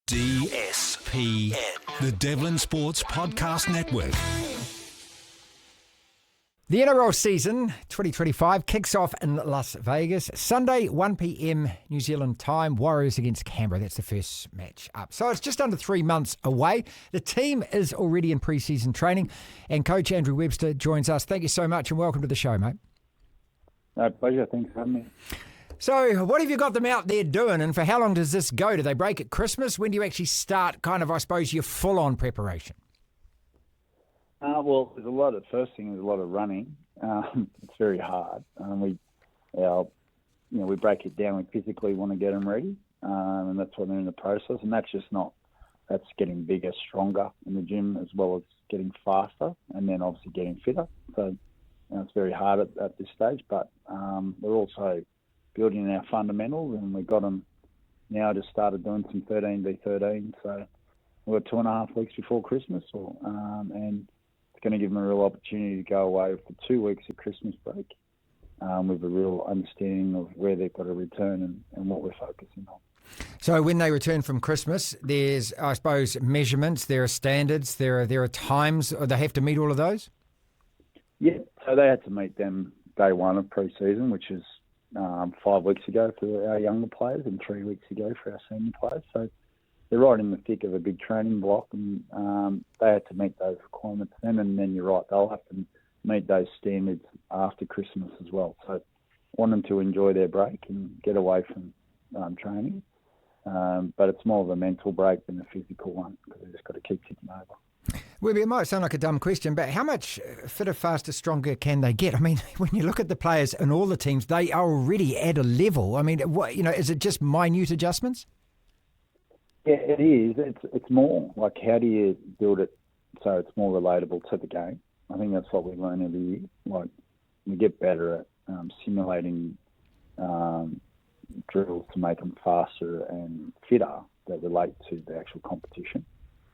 DSPN, the Devlin Sports Podcast Network. The NRL season 2025 kicks off in Las Vegas. Sunday, 1 p.m. New Zealand time, Warriors against Canberra. That's the first match up. So it's just under 3 months away. The team is already in preseason training, and Coach Andrew Webster joins us. Thank you so much and welcome to the show, mate. No, pleasure. Thanks for having me. So what have you got them out there doing, and for how long does this go? Do they break at Christmas? When do you actually start kind of, I suppose, your full-on preparation? Well, there's first thing is a lot of running. It's very hard. We break it down. We physically want to get them ready, and that's what they're in the process. And that's getting bigger, stronger in the gym, as well as getting faster, and then obviously getting fitter. So it's very hard at this stage, but we're also building our fundamentals, and we've got them now. Just started doing some 13v13, so we've got 2.5 weeks before Christmas, and it's going to give them a real opportunity to go away for 2 weeks of Christmas break with a real understanding of where they've got to return and what we're focusing on. So when they return from Christmas, there's, I suppose, measurements, there are standards, there are times, or they have to meet all of those? Yeah, so they had to meet them day one of pre-season, which is 5 weeks ago for our younger players and 3 weeks ago for our senior players. So they're right in the thick of a big training block, and they had to meet those requirements then. And then you're right, they'll have to meet those standards after Christmas as well. So want them to enjoy their break and get away from training. But it's more of a mental break than a physical one, because they've just got to keep ticking over. Webby, it might sound like a dumb question, but how much fitter, faster, stronger can they get? I mean, when you look at the players in all the teams, they are already at a level. I mean, is it just minute adjustments? Yeah, it is. It's more like, how do you build it so it's more relatable to the game? I think that's what we learn every year. Like, we get better at simulating drills to make them faster and fitter that relate to the actual competition.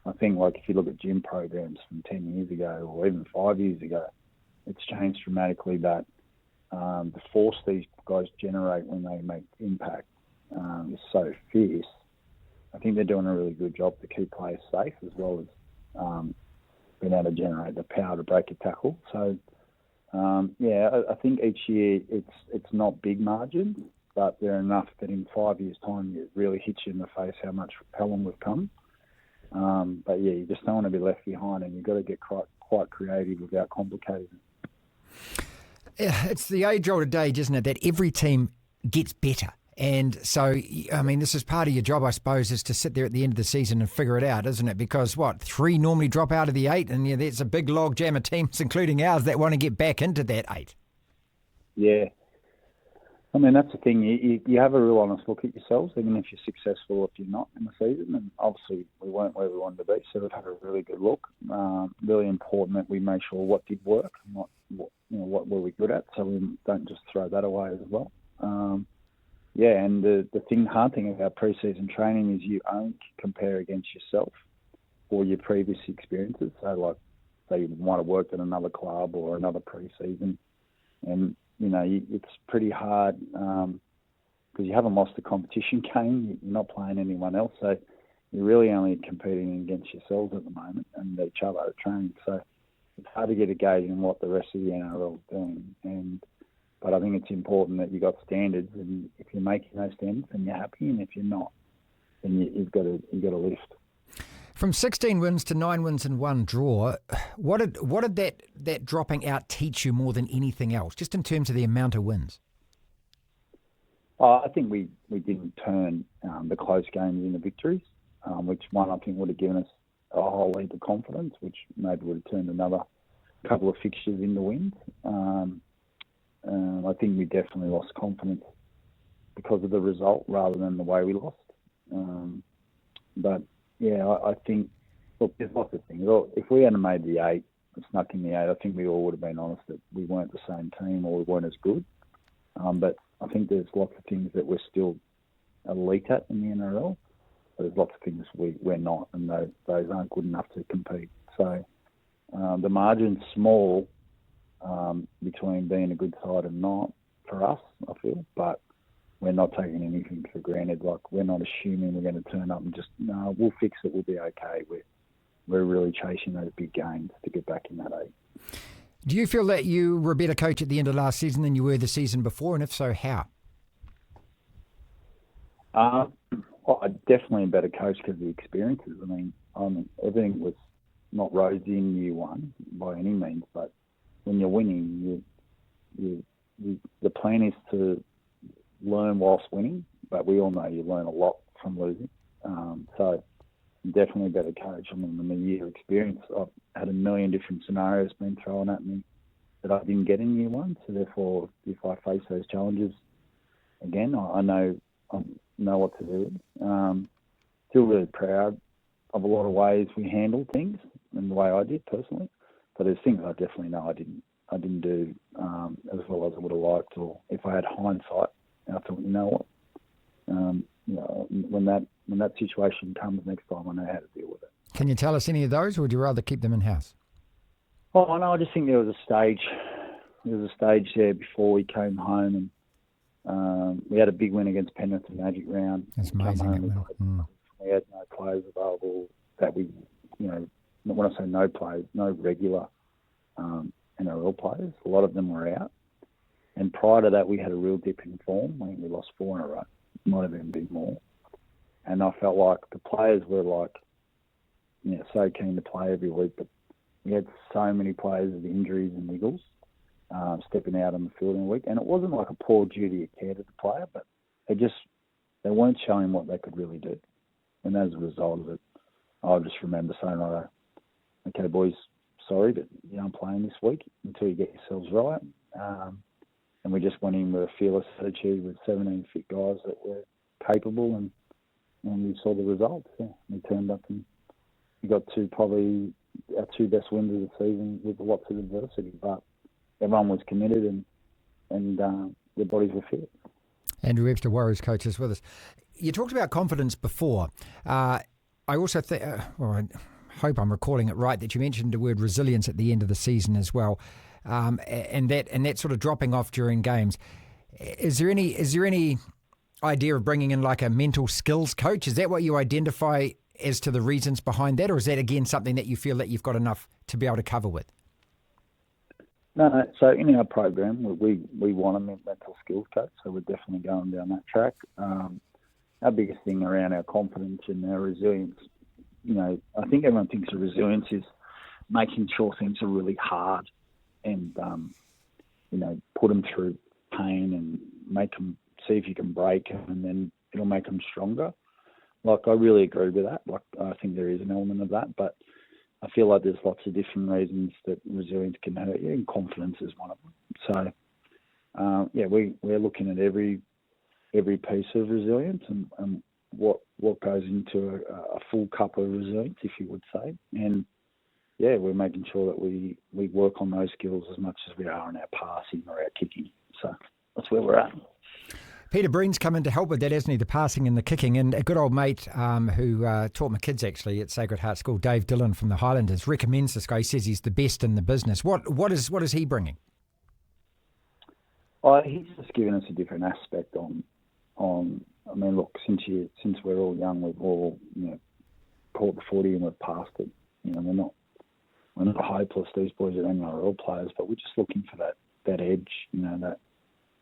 I think, like, if you look at gym programs from 10 years ago or even 5 years ago, it's changed dramatically. That the force these guys generate when they make impact is so fierce. I think they're doing a really good job to keep players safe, as well as being able to generate the power to break a tackle. So, I think each year it's not big margins, but they're enough that in 5 years' time it really hits you in the face how long we've come. But yeah, you just don't want to be left behind, and you've got to get quite creative without complicating it. Yeah, it's the age-old adage, isn't it, that every team gets better. And so, I mean, this is part of your job, I suppose, is to sit there at the end of the season and figure it out, isn't it? Because, 3 normally drop out of the 8, and there's a big log jam of teams, including ours, that want to get back into that 8. Yeah. I mean, that's the thing. You have a real honest look at yourselves, even if you're successful or if you're not in the season. And obviously, we weren't where we wanted to be, so we've had a really good look. Really important that we make sure what did work and what were we good at, so we don't just throw that away as well. And the hard thing about pre-season training is you only compare against yourself or your previous experiences. So, like, say you might have worked at another club or another pre-season, and it's pretty hard because you haven't lost the competition game. You're not playing anyone else, so you're really only competing against yourselves at the moment and each other at training. So it's hard to get a gauge on what the rest of the NRL is doing. But I think it's important that you've got standards, and if you're making those standards, then you're happy, and if you're not, then you've got to lift. From 16 wins to 9 wins and 1 draw, what did that dropping out teach you more than anything else, just in terms of the amount of wins? I think we didn't turn the close games into victories, which one I think would have given us a whole heap of confidence, which maybe would have turned another couple of fixtures into wins. I think we definitely lost confidence because of the result rather than the way we lost. But yeah, I think, look, there's lots of things. If we hadn't made the 8, snuck in the 8, I think we all would have been honest that we weren't the same team or we weren't as good. But I think there's lots of things that we're still elite at in the NRL. But there's lots of things we're not, and those aren't good enough to compete. So the margin's small between being a good side and not for us, I feel. But we're not taking anything for granted. Like, we're not assuming we're going to turn up and just, no, we'll fix it, we'll be okay. We're really chasing those big gains to get back in that eight. Do you feel that you were a better coach at the end of last season than you were the season before, and if so, how? Well, definitely a better coach because of the experiences. I mean, everything was not rosy in year one by any means, but when you're winning, the plan is to learn whilst winning, but we all know you learn a lot from losing. So definitely a better coach. I mean, in a year experience, I've had a million different scenarios being thrown at me that I didn't get in year one. So therefore, if I face those challenges again, I know what to do. Still really proud of a lot of ways we handled things and the way I did personally. But there's things I definitely know I didn't do as well as I would have liked, or if I had hindsight, I thought, you know what, when that situation comes next time, I know how to deal with it. Can you tell us any of those, or would you rather keep them in-house? Oh, no, I just think there was a stage. There was a stage there before we came home, and we had a big win against Penrith in the Magic Round. That's amazing. We had no players available that we, when I say no players, no regular NRL players. A lot of them were out. And prior to that, we had a real dip in form. I think we lost 4 in a row. Might have even been more. And I felt like the players were so keen to play every week, but we had so many players with injuries and niggles stepping out on the field in a week. And it wasn't like a poor duty of care to the player, but they weren't showing what they could really do. And as a result of it, I just remember saying, okay, boys, sorry, but you aren't playing this week until you get yourselves right. And we just went in with a fearless attitude with 17 fit guys that were capable, and we saw the results. Yeah. We turned up and we got probably our 2 best wins of the season with lots of adversity, but everyone was committed and their bodies were fit. Andrew Webster, Warriors coach, is with us. You talked about confidence before. I also think, I hope I'm recalling it right, that you mentioned the word resilience at the end of the season as well, and that sort of dropping off during games. Is there any idea of bringing in like a mental skills coach? Is that what you identify as to the reasons behind that, or is that again something that you feel that you've got enough to be able to cover with? No. So in our program, we want a mental skills coach, so we're definitely going down that track. Our biggest thing around our confidence and our resilience, I think everyone thinks of resilience is making sure things are really hard and, put them through pain and make them, see if you can break them, and then it'll make them stronger. Like, I really agree with that. Like, I think there is an element of that, but I feel like there's lots of different reasons that resilience can hurt you, and confidence is one of them. So, we're looking at every piece of resilience and what goes into a full cup of resilience, if you would say. And, we're making sure that we work on those skills as much as we are in our passing or our kicking. So that's where we're at. Peter Breen's come in to help with that, hasn't he? The passing and the kicking. And a good old mate who taught my kids actually at Sacred Heart School, Dave Dillon from the Highlanders, recommends this guy. He says he's the best in the business. What is he bringing? He's just given us a different aspect on. I mean, look, since we're all young, we've all caught the footy and we've passed it. We're not hopeless. These boys are NRL players, but we're just looking for that edge.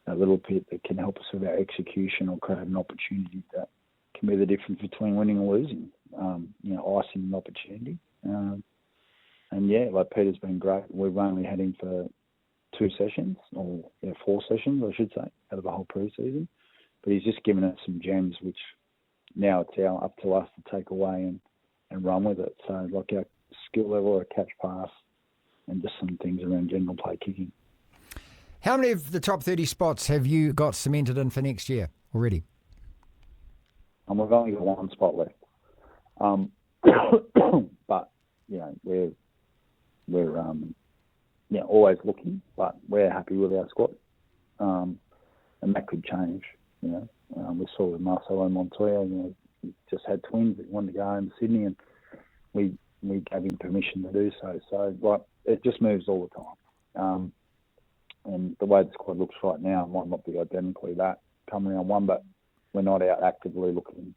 That little bit that can help us with our execution or create an opportunity that can be the difference between winning or losing. Icing an opportunity. Like Peter's been great. We've only had him for 2 sessions, or 4 sessions, I should say, out of the whole preseason. But he's just given us some gems, which now it's up to us to take away and run with it. So, like our skill level, our catch pass, and just some things around general play kicking. How many of the top 30 spots have you got cemented in for next year already? We've only got 1 spot left. But, we're always looking, but we're happy with our squad. And that could change, We saw with Marcelo Montoya, he just had twins that wanted to go home to Sydney, and we gave him permission to do so. So, it just moves all the time. And the way the squad looks right now might not be identically that. come round one, but we're not out actively looking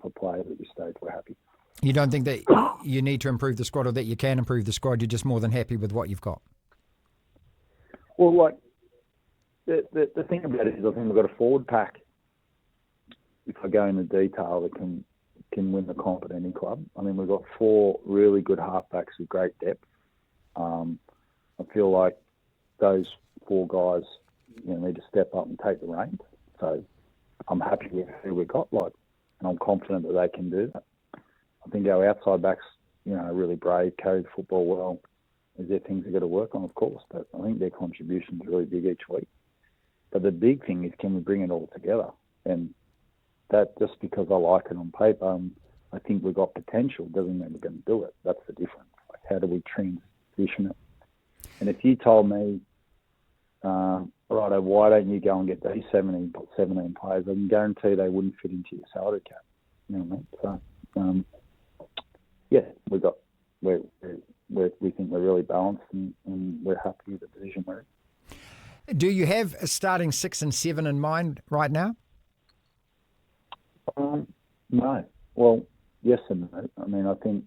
for players at this stage. We're happy. You don't think that you need to improve the squad or that you can improve the squad? You're just more than happy with what you've got? Well, like, the thing about it is I think we've got a forward pack, if I go into detail, that can win the comp at any club. I mean, we've got 4 really good halfbacks with great depth. I feel like those 4 guys, need to step up and take the reins. So I'm happy with who we've got, and I'm confident that they can do that. I think our outside backs, are really brave, carry the football well. Is there things they've got to work on, of course, but I think their contribution is really big each week. But the big thing is, can we bring it all together? And that, just because I like it on paper, I think we've got potential, doesn't mean we're going to do it. That's the difference. Like, how do we transition it? And if you told me, righto, why don't you go and get these 17 players, I can guarantee they wouldn't fit into your salary cap. You know what I mean? So, we think we're really balanced and we're happy with the position we're in. Do you have a starting 6 and 7 in mind right now? No. Well, yes and no. I mean, I think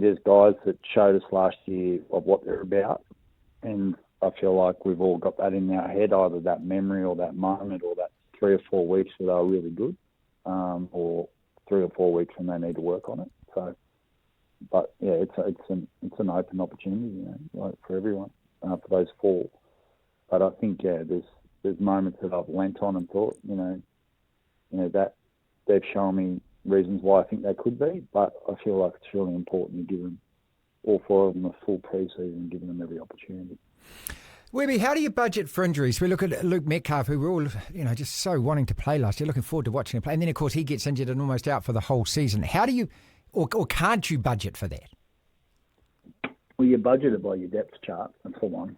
there's guys that showed us last year of what they're about, and I feel like we've all got that in our head, either that memory or that moment or that 3 or 4 weeks that are really good, or 3 or 4 weeks when they need to work on it. So, but yeah, it's an open opportunity, for everyone, for those 4. But I think there's moments that I've leant on and thought, that they've shown me reasons why I think they could be, but I feel like it's really important to give them, all 4 of them, a full pre-season and giving them every opportunity. Webby, how do you budget for injuries? We look at Luke Metcalf, who we're all, just so wanting to play last year, looking forward to watching him play. And then, of course, he gets injured and almost out for the whole season. How do you, or can't you budget for that? Well, you budget it by your depth chart, and for one.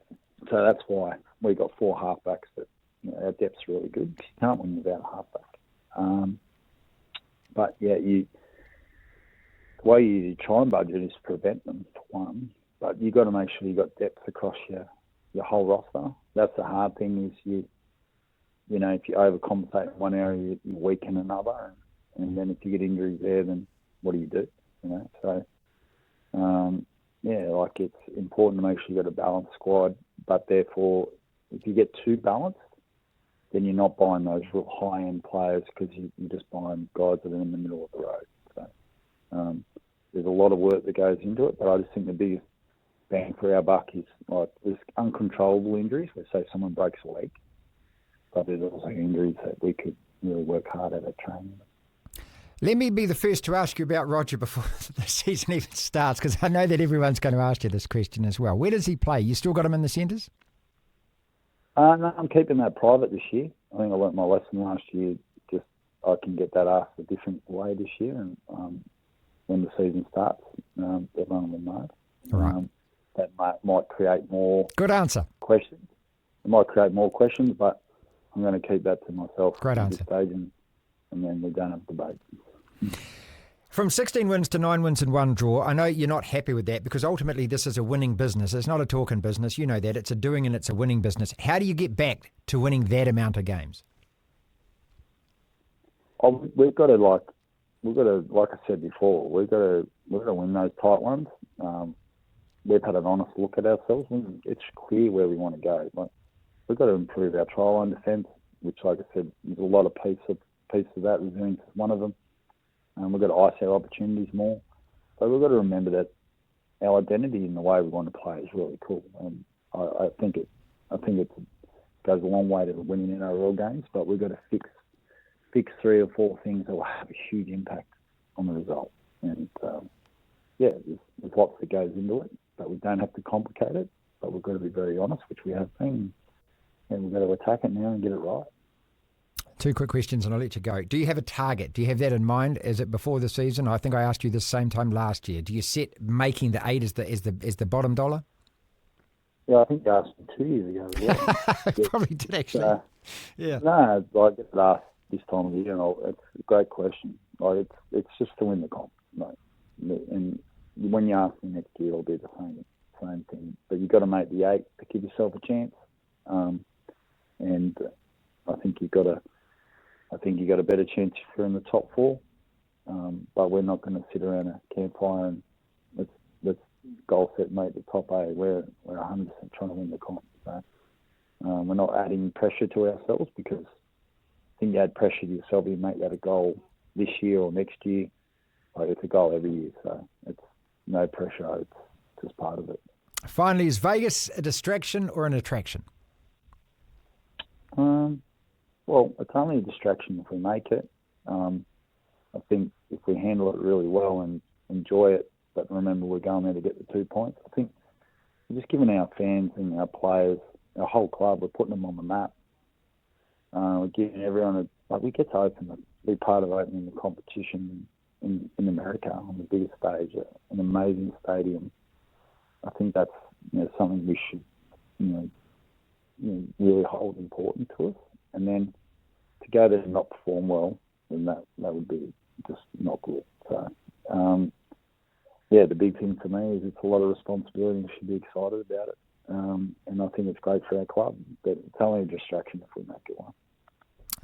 So that's why we got 4 halfbacks that, our depth's really good. You can't win without a halfback. But yeah, the way you try and budget is to prevent them, for one. But you've got to make sure you've got depth across your whole roster. That's the hard thing, is if you overcompensate in one area, you weaken another. And then if you get injuries there, then what do you do? So, it's important to make sure you've got a balanced squad. But therefore, if you get too balanced, then you're not buying those real high-end players, because you're just buying guys that are in the middle of the road. So there's a lot of work that goes into it, but I just think the biggest bang for our buck is like there's uncontrollable injuries, where say someone breaks a leg, but there's also injuries that we could really work hard at training. Let me be the first to ask you about Roger before the season even starts, because I know that everyone's going to ask you this question as well. Where does he play? You still got him in the centres? No, I'm keeping that private this year. I think I learnt my lesson last year. Just I can get that asked a different way this year, and when the season starts, everyone will know. Right. That might create more. Good answer. Questions. It might create more questions, but I'm going to keep that to myself. Great at answer. This stage, and then we don't have debate. From 16 wins to 9 wins and 1 draw, I know you're not happy with that, because ultimately this is a winning business. It's not a talking business. You know that. It's a doing and it's a winning business. How do you get back to winning that amount of games? We've got to, like I said before, we've got to win those tight ones. We've had an honest look at ourselves, and it's clear where we want to go. We've got to improve our try line defence, which, like I said, there's a lot of piece of that. Resilience is one of them. We've got to ice our opportunities more. But we've got to remember that our identity in the way we want to play is really cool. And I think it goes a long way to winning NRL games, but we've got to fix 3 or 4 things that will have a huge impact on the result. And there's lots that goes into it, but we don't have to complicate it. But we've got to be very honest, which we have been, and we've got to attack it now and get it right. 2 quick questions and I'll let you go. Do you have a target? Do you have that in mind? Is it before the season? I think I asked you this same time last year. Do you set making the 8 as the bottom dollar? Yeah, I think you asked me 2 years ago as well. I probably did, actually. Yeah. No, I get it asked this time of the year, and it's a great question. It's just to win the comp. And when you ask me next year, it'll be the same thing. But you've got to make the 8 to give yourself a chance. And I think you got a better chance if you're in the top four. But we're not going to sit around a campfire and let's goal set make the top eight. We're 100% trying to win the comp. So, we're not adding pressure to ourselves, because I think you add pressure to yourself, you make that a goal this year or next year. Like, it's a goal every year, so it's no pressure. It's just part of it. Finally, is Vegas a distraction or an attraction? Well, it's only a distraction if we make it. I think if we handle it really well and enjoy it, but remember we're going there to get the 2 points, I think we're just giving our fans and our players, our whole club, we're putting them on the map. We're giving everyone we get to be part of opening the competition in America on the biggest stage, an amazing stadium. I think that's something we should really hold important to us. And then to go there and not perform well, then that would be just not good. So the big thing for me is it's a lot of responsibility, and we should be excited about it. And I think it's great for our club, but it's only a distraction if we make it one.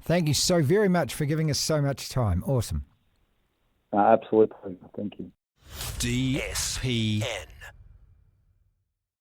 Thank you so very much for giving us so much time. Awesome. Absolutely. Thank you. DSPN.